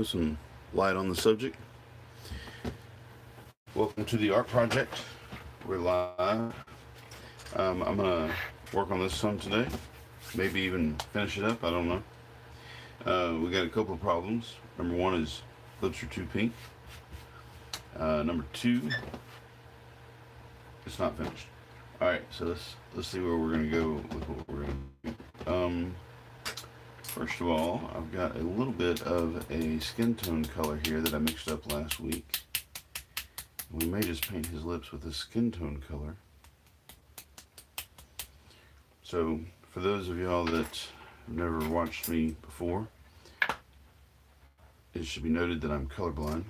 put some light on the subject. Welcome to the Art Project. We're live. I'm gonna work on this some today. Maybe even finish it up. I don't know. We got a couple of problems. Number one is lips are too pink. Number two, it's not finished. All right, so let's see where we're gonna go with what we're gonna do. First of all, I've got a little bit of a skin tone color here that I mixed up last week. We may just paint his lips with a skin tone color. So, for those of y'all that have never watched me before, it should be noted that I'm colorblind.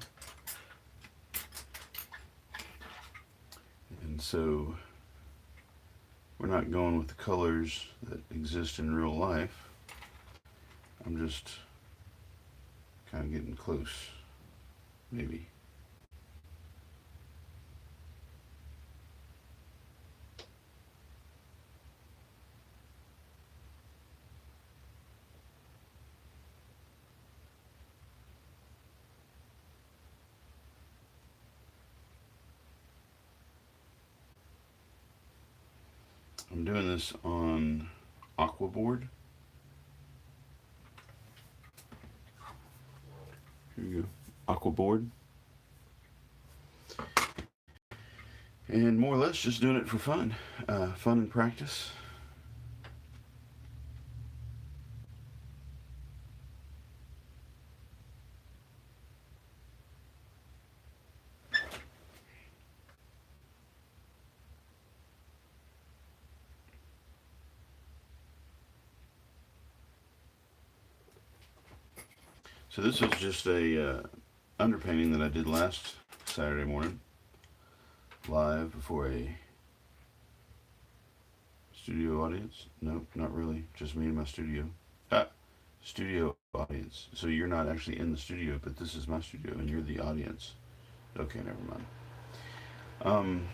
And so, we're not going with the colors that exist in real life. I'm just kind of getting close, maybe. I'm doing this on aqua board. Here you go, aqua board. And more or less just doing it for fun. Fun and practice. So this was just a underpainting that I did last Saturday morning, live before a studio audience. Nope, not really, just me and my studio. Studio audience. So you're not actually in the studio, but this is my studio and you're the audience. Okay, never mind.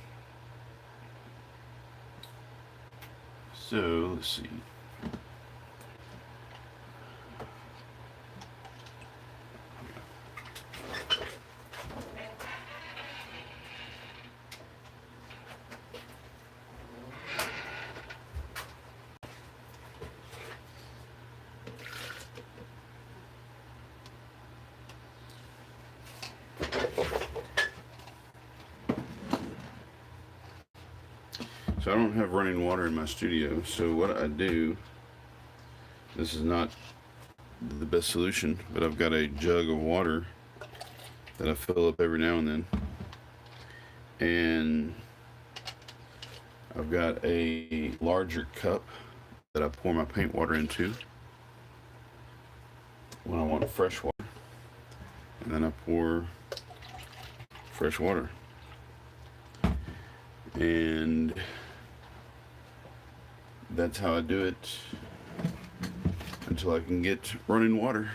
So let's see. So I don't have running water in my studio, so what I do, this is not the best solution, but I've got a jug of water that I fill up every now and then. And I've got a larger cup that I pour my paint water into when I want fresh water. And then I pour fresh water. And that's how I do it until I can get running water.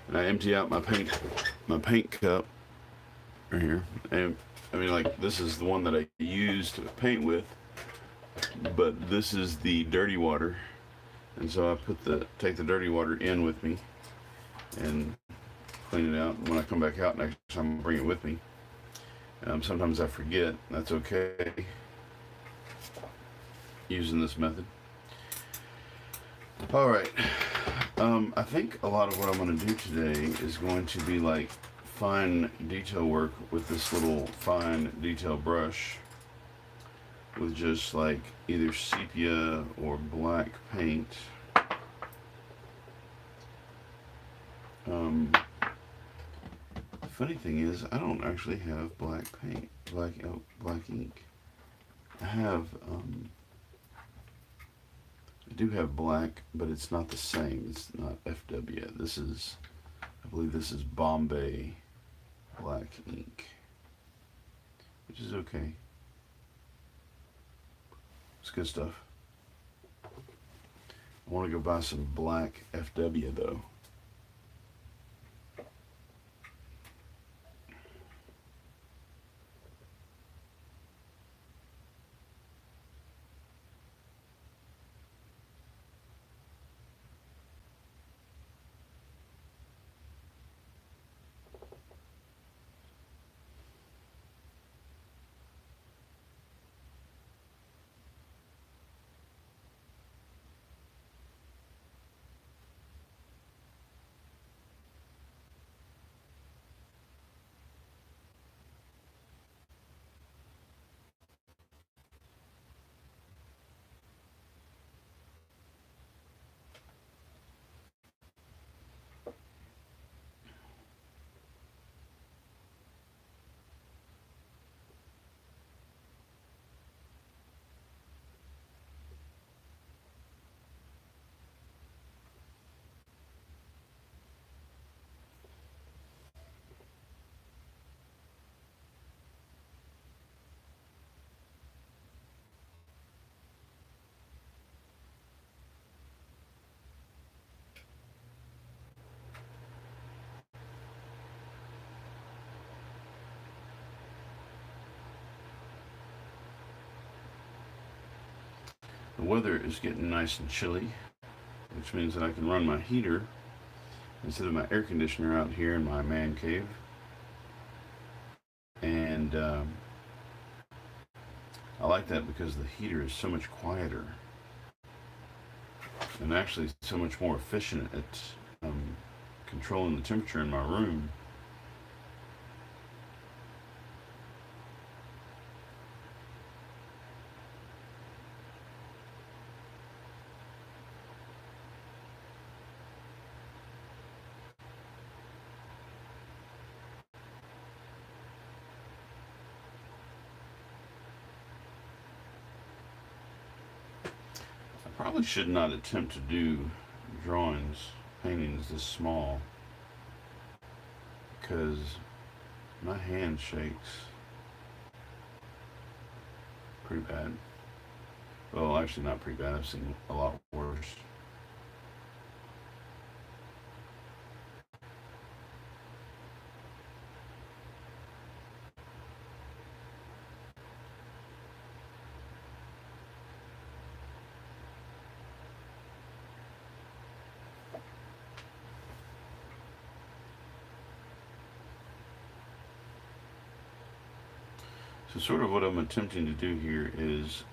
And I empty out my paint cup right here. And I mean, like, this is the one that I use to paint with, but this is the dirty water. And so I take the dirty water in with me and clean it out. And when I come back out next time, I'll bring it with me. Sometimes I forget. That's okay. Using this method. All right. I think a lot of what I'm going to do today is going to be like fine detail work with this little fine detail brush with just like either sepia or black paint. Funny thing is, I don't actually have black paint, black ink. I do have black, but it's not the same. It's not FW. I believe this is Bombay black ink, which is okay. It's good stuff. I want to go buy some black FW though. the weather is getting nice and chilly, which means that I can run my heater instead of my air conditioner out here in my man cave. And I like that because the heater is so much quieter and actually so much more efficient at controlling the temperature in my room. I probably should not attempt to do drawings, paintings this small because my hand shakes pretty bad. Well, actually, not pretty bad. I've seen a lot worse. So, sort of what I'm attempting to do here is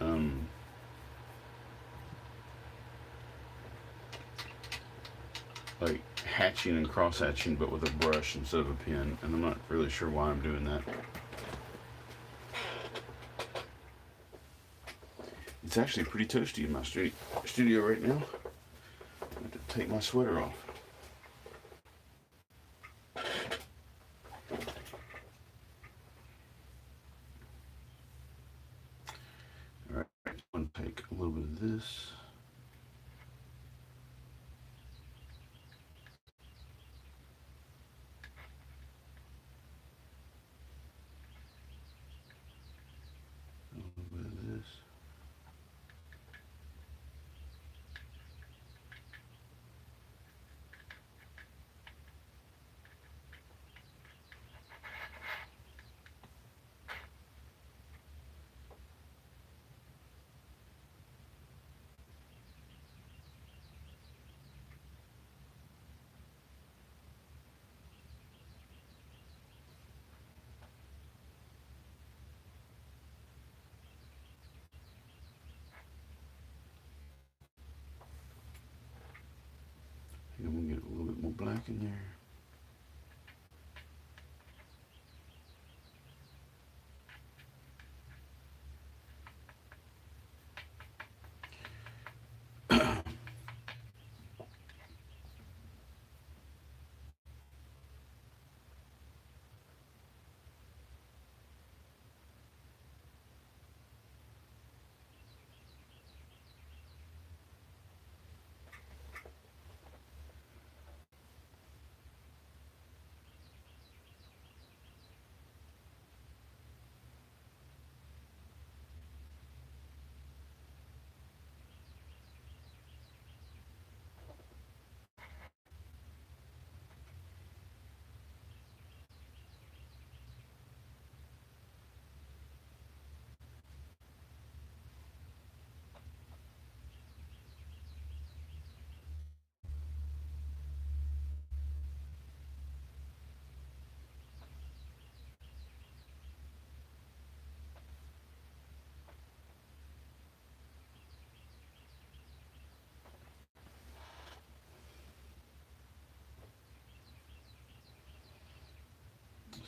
like hatching and cross hatching, but with a brush instead of a pen, and I'm not really sure why I'm doing that. It's actually pretty toasty in my studio right now. I have to take my sweater off. Alright, I'm going to take a little bit of this. A little bit of this. I think I'm going to get a little bit more black in there.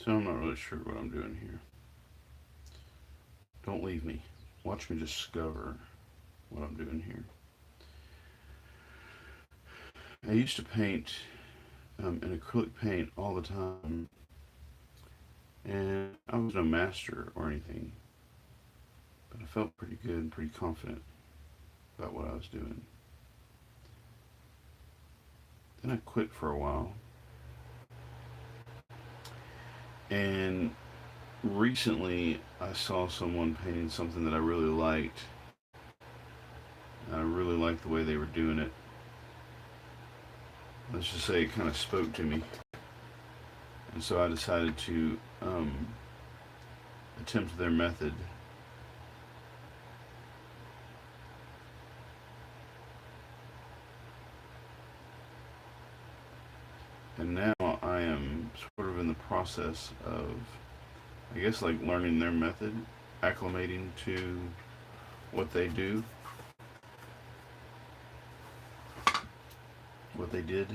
So I'm not really sure what I'm doing here. Don't leave me. Watch me discover what I'm doing here. I used to paint in acrylic paint all the time, and I was no master or anything, but I felt pretty good and pretty confident about what I was doing. Then I quit for a while, and recently I saw someone painting something that I really liked. I really liked the way they were doing it. Let's just say it kind of spoke to me. And so I decided to attempt their method. now I am sort of in the process of, I guess, like learning their method, acclimating to what they do, what they did.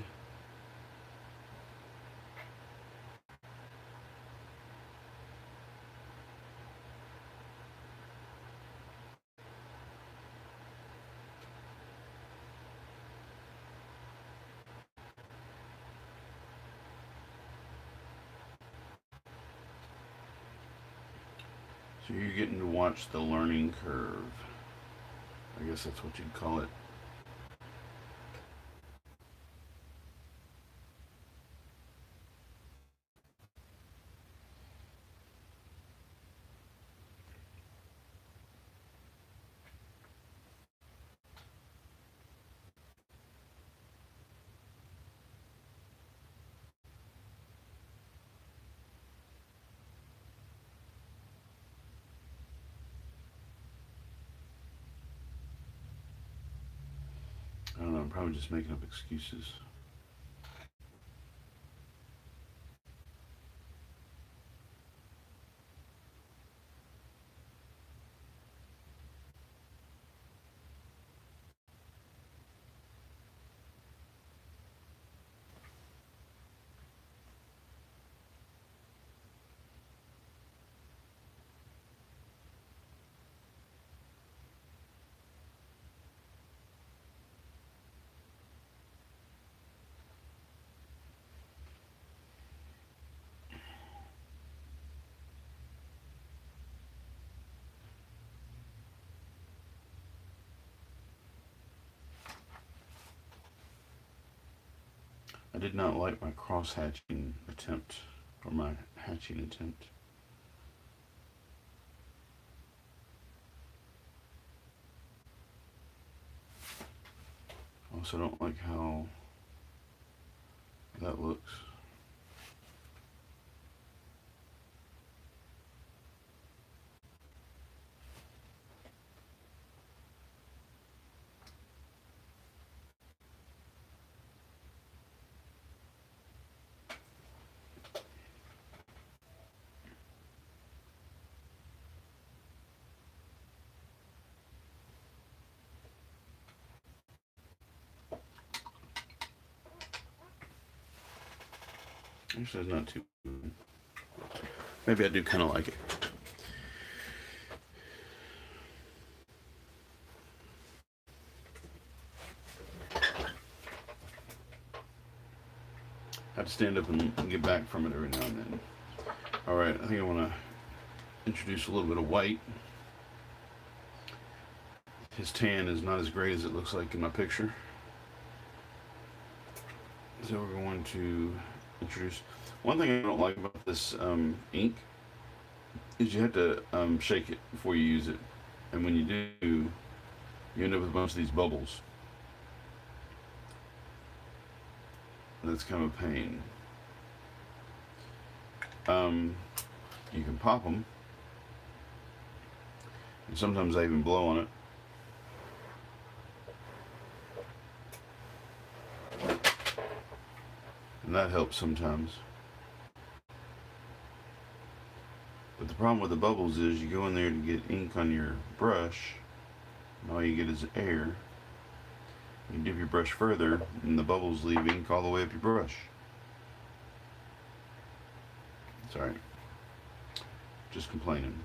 So you're getting to watch the learning curve. I guess that's what you'd call it. I don't know, I'm probably just making up excuses. I did not like my cross hatching attempt, or my hatching attempt. Also, don't like how that looks. Actually, it's not too. Maybe I do kind of like it. I have to stand up and get back from it every now and then. All right, I think I want to introduce a little bit of white. His tan is not as great as it looks like in my picture. So we're going to introduce. One thing I don't like about this ink is you have to shake it before you use it. And when you do, you end up with a bunch of these bubbles. And that's kind of a pain. You can pop them. And sometimes I even blow on it. And that helps sometimes. But the problem with the bubbles is you go in there to get ink on your brush, and all you get is air. You dip your brush further, and the bubbles leave ink all the way up your brush. Sorry. Just complaining.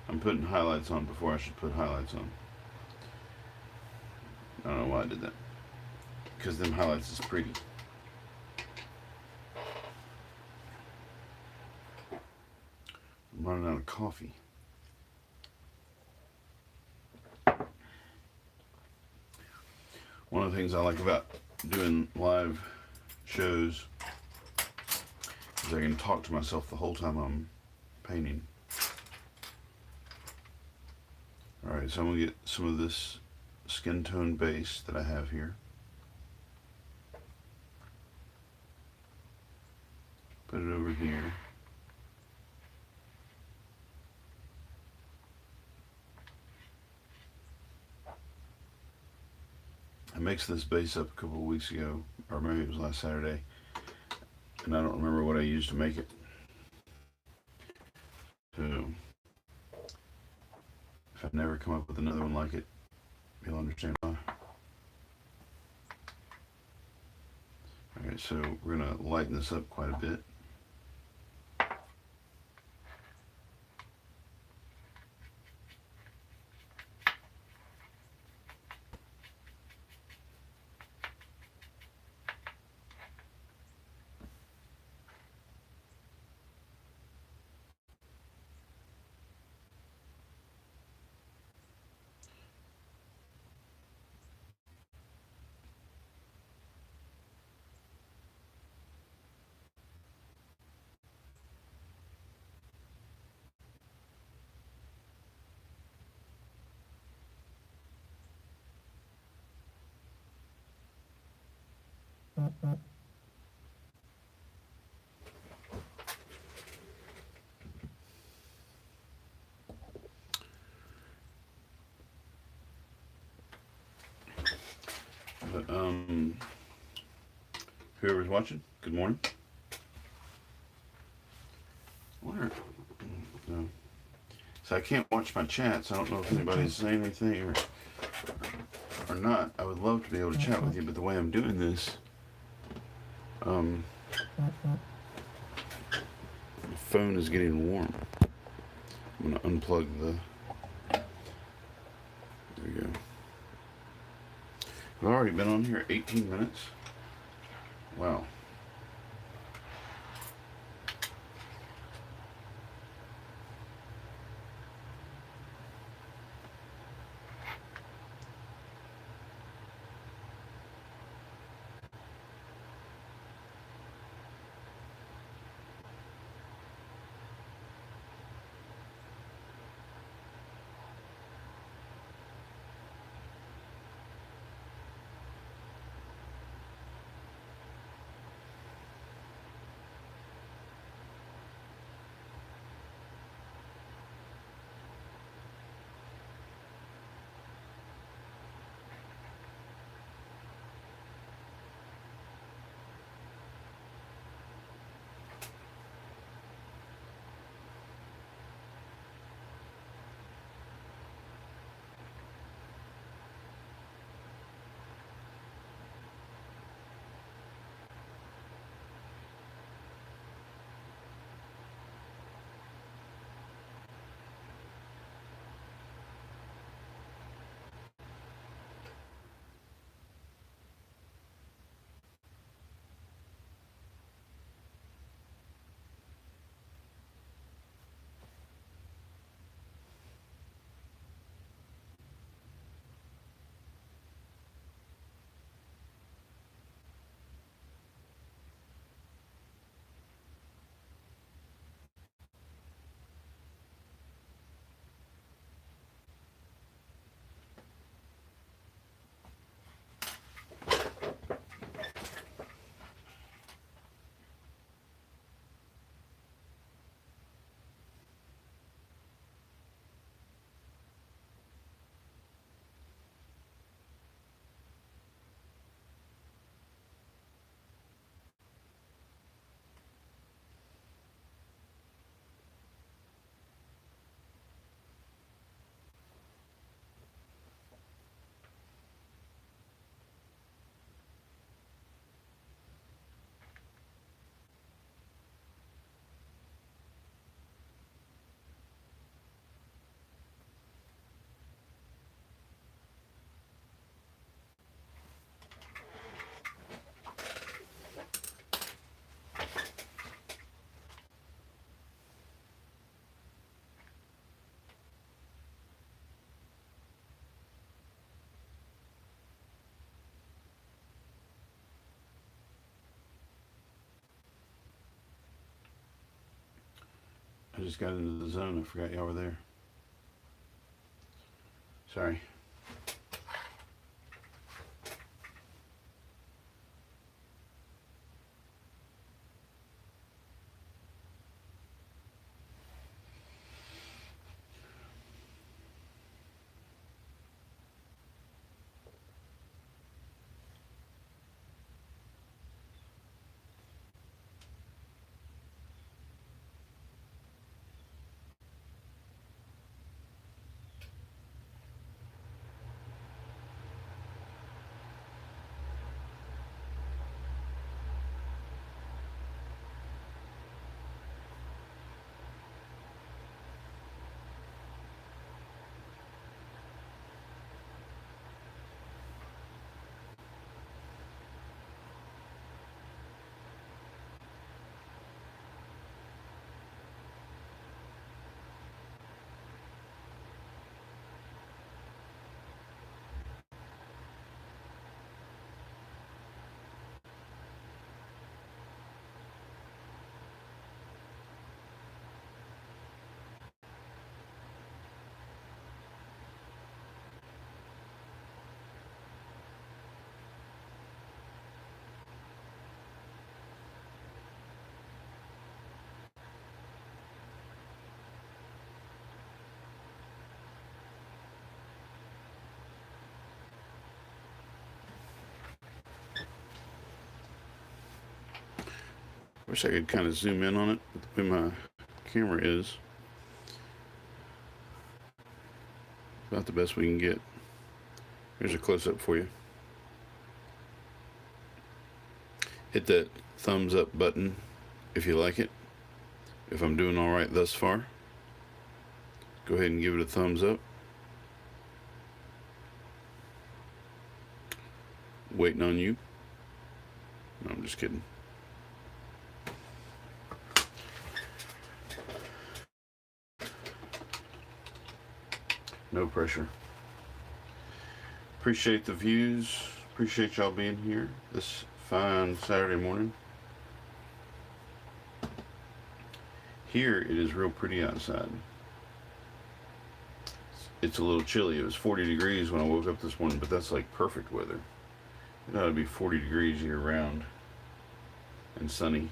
I'm putting highlights on before I should put highlights on. I don't know why I did that. Because them highlights is pretty. I'm running out of coffee. One of the things I like about doing live shows is I can talk to myself the whole time I'm painting. Alright, so I'm going to get some of this skin tone base that I have here. Put it over here. I mixed this bass up a couple of weeks ago, or maybe it was last Saturday, and I don't remember what I used to make it. So if I never come up with another one like it, you'll understand why. Alright, so we're going to lighten this up quite a bit. But, whoever's watching, good morning. Where? No. So I can't watch my chats. I don't know if anybody's saying anything or not. I would love to be able to chat with you, but the way I'm doing this, the phone is getting warm. I'm gonna unplug the. There we go. I've already been on here 18 minutes. Wow. I just got into the zone. I forgot y'all were there. Sorry. Wish I could kind of zoom in on it, but the way my camera is, about the best we can get. Here's a close-up for you. Hit that thumbs up button if you like it. If I'm doing all right thus far, go ahead and give it a thumbs up. Waiting on you. No, I'm just kidding. No pressure. Appreciate the views. Appreciate y'all being here this fine Saturday morning. Here it is real pretty outside. It's a little chilly. It was 40 degrees when I woke up this morning, but that's like perfect weather. It ought to be 40 degrees year round and sunny.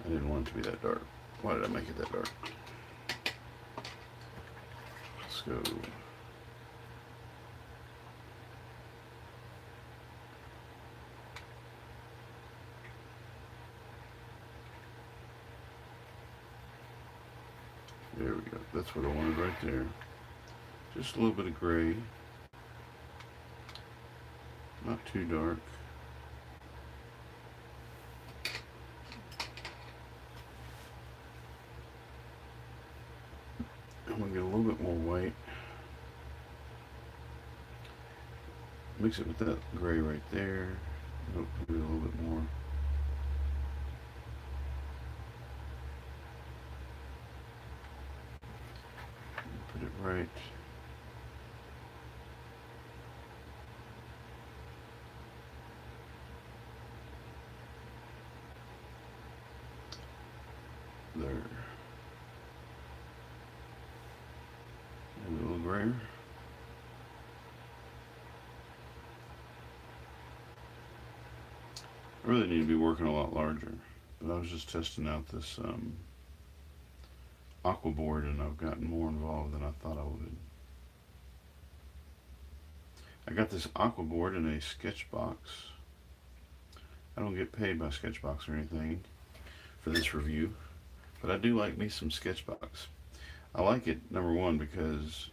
I didn't want it to be that dark. Why did I make it that dark? Let's go. There we go. That's what I wanted right there. Just a little bit of gray. Not too dark. I'm going to get a little bit more white. Mix it with that gray right there. Nope, do it a little bit more. Put it right. There. And a little grayer. I really need to be working a lot larger, but I was just testing out this aqua board, and I've gotten more involved than I thought I would. I got this aqua board in a Sketchbox. I don't get paid by Sketchbox or anything for this review, but I do like me some Sketchbox. I like it, number one, because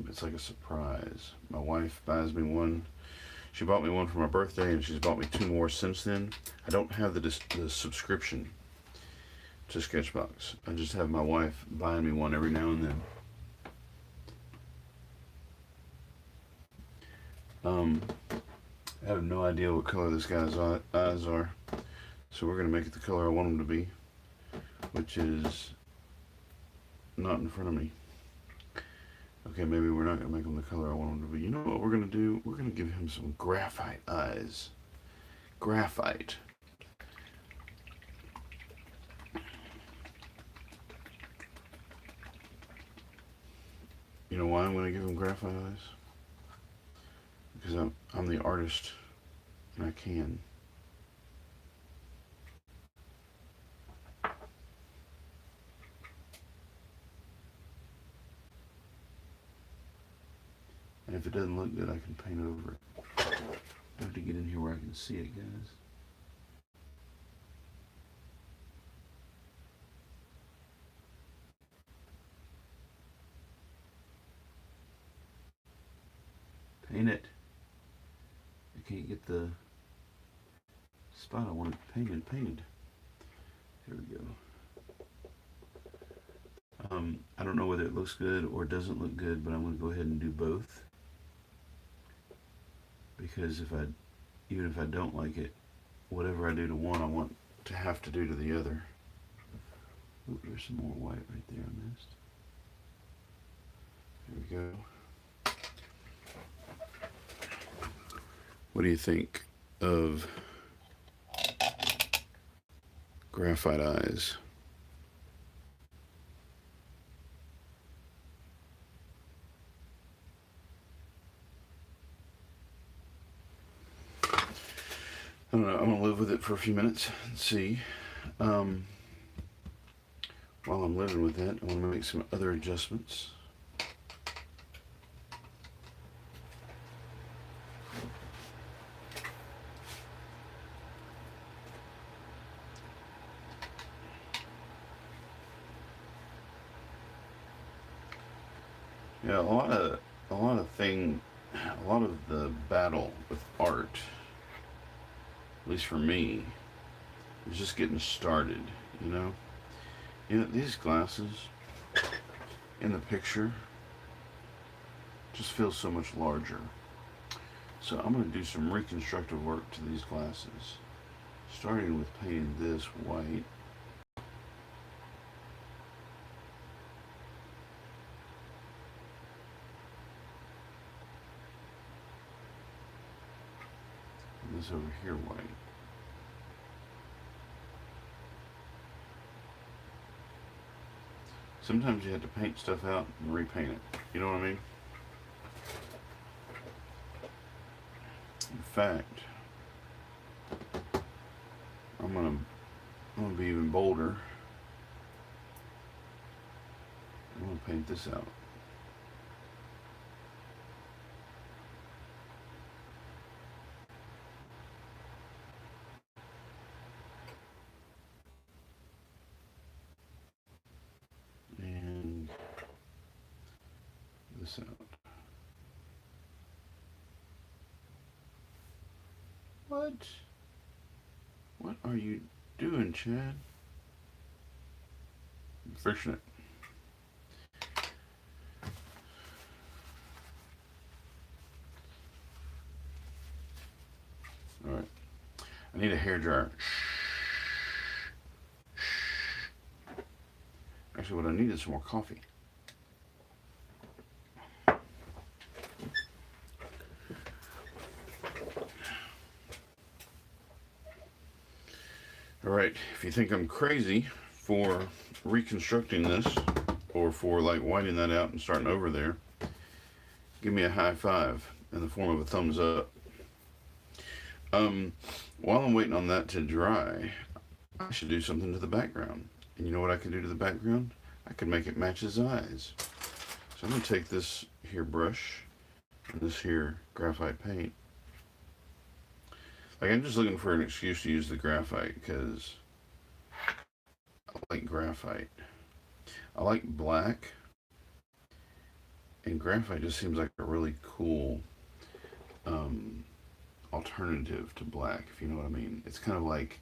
it's like a surprise. My wife buys me one. She bought me one for my birthday, and she's bought me 2 more since then. I don't have the subscription to Sketchbox. I just have my wife buying me one every now and then. I have no idea what color this guy's eyes are, so we're going to make it the color I want them to be, which is not in front of me. Okay, maybe we're not going to make them the color I want them to be. You know what we're going to do? We're going to give him some graphite eyes. Graphite. You know why I'm going to give him graphite eyes? Because I'm the artist, and I can. And if it doesn't look good, I can paint over it. I have to get in here where I can see it, guys. Paint it. I can't get the spot I want it painted. Here we go. I don't know whether it looks good or doesn't look good, but I'm going to go ahead and do both. Because even if I don't like it, whatever I do to one, I want to have to do to the other. Ooh, there's some more white right there I missed. There we go. What do you think of graphite eyes? I don't know, I'm going to live with it for a few minutes and see. While I'm living with that, I want to make some other adjustments. Yeah, a lot of the battle with art, at least for me, is just getting started. You know, these glasses in the picture just feel so much larger. So I'm going to do some reconstructive work to these glasses, starting with painting this white. And this over here white. Sometimes you have to paint stuff out and repaint it. You know what I mean? In fact, I'm gonna I'm gonna be even bolder. I'm gonna paint this out. And this out. What? What are you doing, Chad? I'm fixing it. Alright. I need a hair dryer. Actually, what I need is some more coffee. Alright, if you think I'm crazy for reconstructing this, or for like whitening that out and starting over there, give me a high five in the form of a thumbs up. While I'm waiting on that to dry, I should do something to the background. And you know what I can do to the background? I can make it match his eyes. So I'm going to take this here brush and this here graphite paint. Like, I'm just looking for an excuse to use the graphite because I like graphite. I like black, and graphite just seems like a really cool alternative to black, if you know what I mean. It's kind of like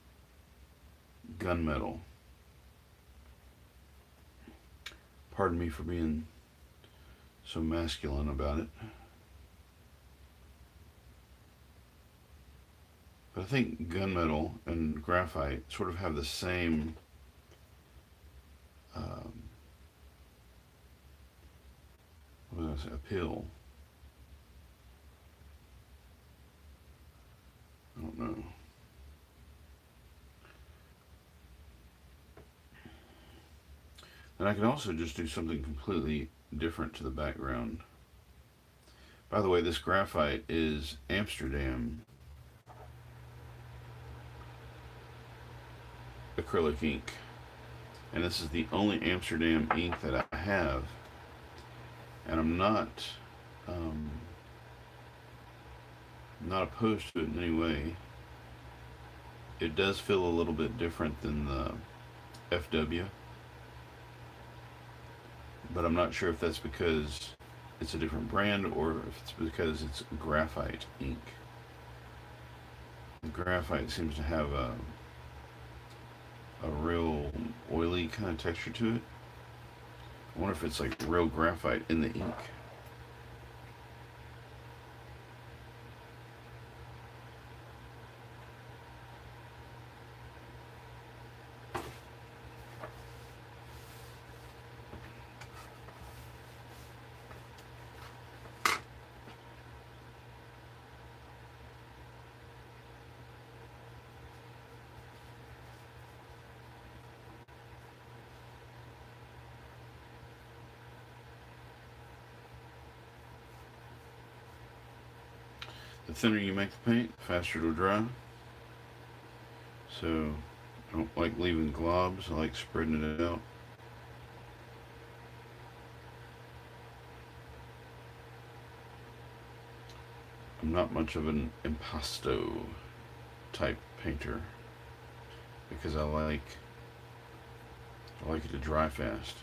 gunmetal. Pardon me for being so masculine about it. But I think gunmetal and graphite sort of have the same what was I say, appeal. I don't know. And I can also just do something completely different to the background. By the way, this graphite is Amsterdam acrylic ink. And this is the only Amsterdam ink that I have. And I'm not opposed to it in any way. It does feel a little bit different than the FW, but I'm not sure if that's because it's a different brand or if it's because it's graphite ink. The graphite seems to have a real oily kind of texture to it. I wonder if it's like real graphite in the ink. The thinner you make the paint, the faster it'll dry. So I don't like leaving globs, I like spreading it out. I'm not much of an impasto type painter because I like it to dry fast.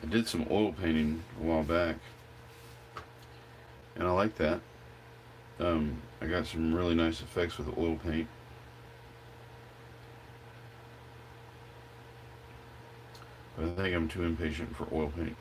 I did some oil painting a while back, and I like that. I got some really nice effects with oil paint. But I think I'm too impatient for oil paint.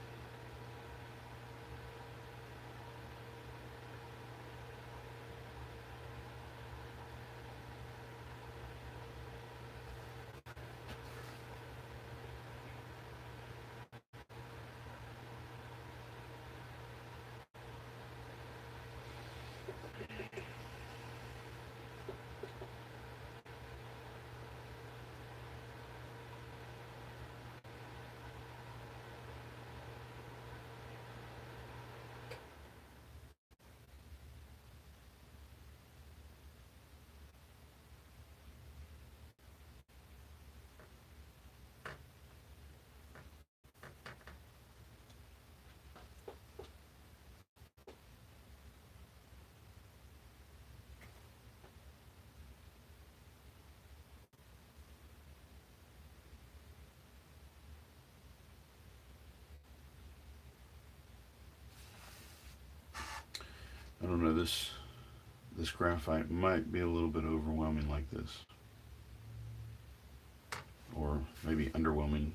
I don't know, this graphite might be a little bit overwhelming like this. Or maybe underwhelming.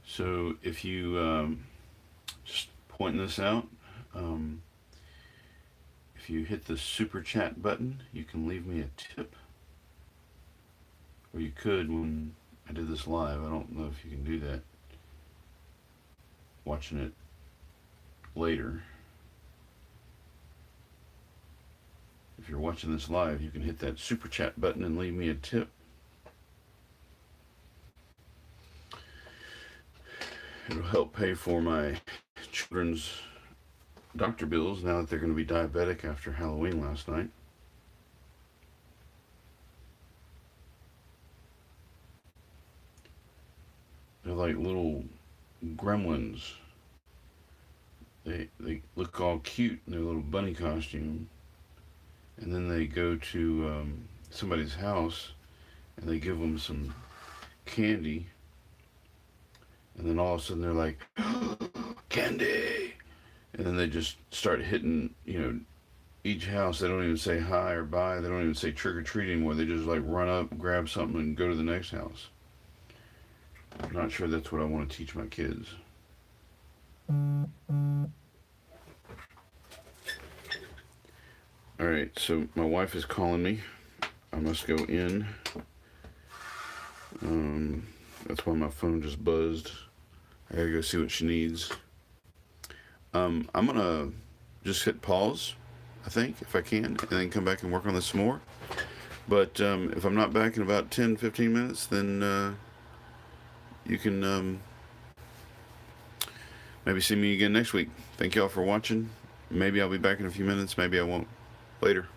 So if you just pointing this out, if you hit the super chat button, you can leave me a tip. Or you could when I did this live. I don't know if you can do that. Watching it later. If you're watching this live, you can hit that super chat button and leave me a tip. It'll help pay for my children's doctor bills now that they're going to be diabetic after Halloween last night. They're like little gremlins. They look all cute in their little bunny costume, and then they go to somebody's house and they give them some candy, and then all of a sudden they're like, candy! And then they just start hitting, each house. They don't even say hi or bye. They don't even say trick or treat anymore. They just like run up, grab something, and go to the next house. I'm not sure that's what I want to teach my kids. Alright, so my wife is calling me. I must go in. That's why my phone just buzzed. I gotta go see what she needs. I'm gonna just hit pause, I think, if I can, and then come back and work on this some more. But if I'm not back in about 10-15 minutes, then you can maybe see me again next week. Thank y'all for watching. Maybe I'll be back in a few minutes. Maybe I won't. Later.